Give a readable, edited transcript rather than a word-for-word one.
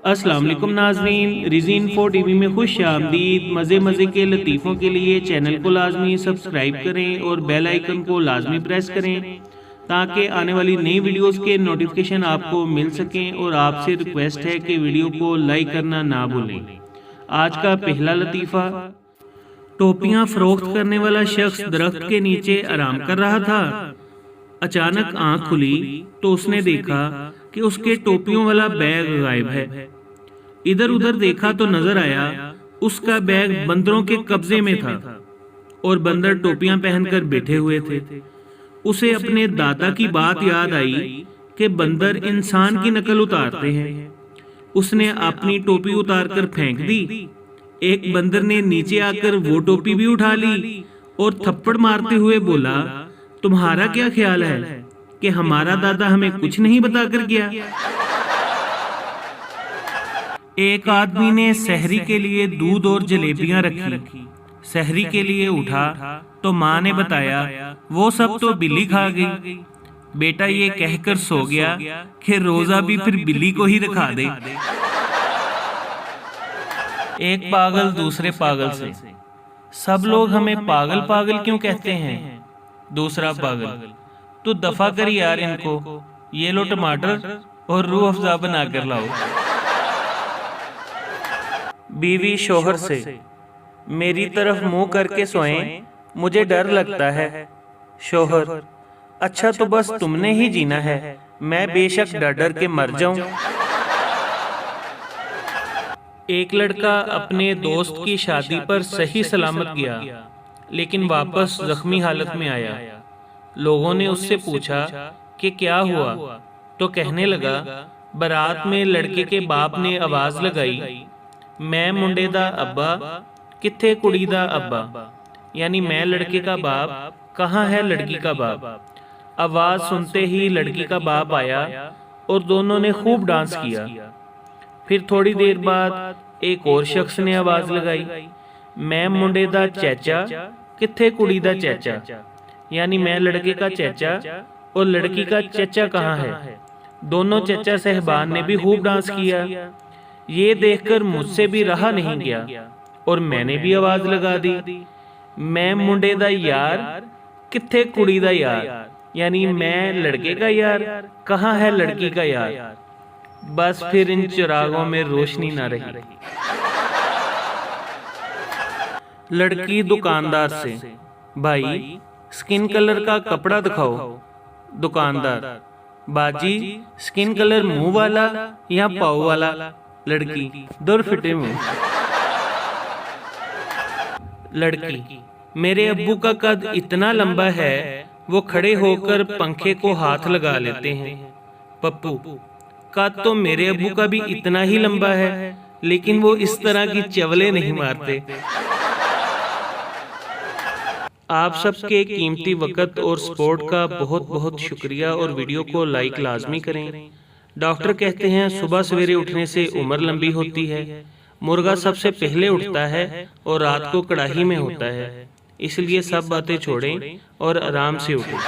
अस्सलाम वालेकुम नाज़रीन, रिज़ीन 4 टीवी में खुश आमदीद। मज़े के लतीफ़ों के लिए चैनल को लाजमी सब्सक्राइब करें और बेल आइकन को लाजमी प्रेस करें ताकि आने वाली नई वीडियोस के नोटिफिकेशन आपको मिल सकें। और आपसे रिक्वेस्ट है कि वीडियो को लाइक करना ना भूलें। आज का पहला लतीफ़ा, टोपियाँ फ़रोख्त करने वाला शख्स दरख्त के नीचे आराम कर रहा था। अचानक आंख खुली तो उसने देखा कि उसके टोपियों वाला बैग गायब है। इधर उधर देखा तो नजर आया उसका बैग बंदरों के कब्जे में था और बंदर टोपियां पहनकर बैठे हुए थे। उसे अपने दादा की बात याद आई कि बंदर इंसान की नकल उतारते हैं। उसने अपनी टोपी उतारकर फेंक दी। एक बंदर ने नीचे आकर वो टोपी भी उठा ली और थप्पड़ मारते हुए बोला, तुम्हारा क्या ख्याल है कि हमारा दादा हमें कुछ नहीं बताकर गया? एक आदमी ने सहरी के लिए दूध और जलेबियां रखी। सहरी के लिए उठा तो माँ ने बताया वो सब तो बिल्ली खा गई। बेटा ये कहकर सो गया कि रोजा भी फिर बिल्ली को ही रखा दे। एक पागल दूसरे पागल से, सब लोग हमें पागल पागल क्यों कहते हैं? दूसरा पागल, तो दफा कर यार इनको, ये लो टमाटर और रूह अफ़ज़ा बना कर लाओ। बीवी शोहर से, मेरी तरफ मुंह करके सोएं, मुझे डर लगता है। शोहर, अच्छा तो बस तुमने ही जीना है, मैं बेशक डर डर के मर जाऊं। एक लड़का अपने दोस्त की शादी पर सही सलामत गया, लेकिन वापस जख्मी हालत में आया। लोगों ने उससे पूछा कि क्या हुआ, तो कहने लगा, बारात में लड़के के बाप ने आवाज लगाई, मैं मुंडे दा अब्बा किथे कुड़ी दा अब्बा, यानी मैं लड़के का बाप, कहाँ है लड़की का बाप। आवाज सुनते ही लड़की का बाप आया और दोनों ने खूब डांस किया। फिर थोड़ी देर बाद एक और शख्स ने आवाज लगाई, मैं मुंडे दा चैचा किथे कुड़ी दा चैचा, यानी मैं लड़के का चैचा और लड़की का चचा कहाँ है। दोनों चचा साहबान ने भी खूब डांस किया। ये देखकर मुझसे भी रहा नहीं गया और मैंने भी आवाज लगा दी, मैं मुंडे दा यार किथे कुड़ी दा यार, यानी मैं लड़के का यार, कहाँ है लड़की का यार। बस फिर इन चिरागों में रोशनी ना रही। लड़की दुकानदार से, भाई स्किन कलर का कपड़ा दिखाओ। दुकानदार, बाजी स्किन कलर मुंह वाला या पाव वाला? लड़की, दूर फिटे मुंह। लड़की, मेरे अब्बू का कद इतना लंबा है वो खड़े होकर पंखे को हाथ लगा लेते हैं। पप्पू, कद तो मेरे अब्बू का भी इतना ही लंबा है, लेकिन वो इस तरह की चवले नहीं मारते। आप सबके कीमती वक़्त और सपोर्ट का बहुत बहुत शुक्रिया और वीडियो को लाइक लाजमी करें। डॉक्टर कहते हैं सुबह सवेरे उठने से उम्र लंबी होती है। मुर्गा सबसे पहले उठता है और रात को कड़ाही में होता है, इसलिए सब बातें छोड़ें और आराम से उठें।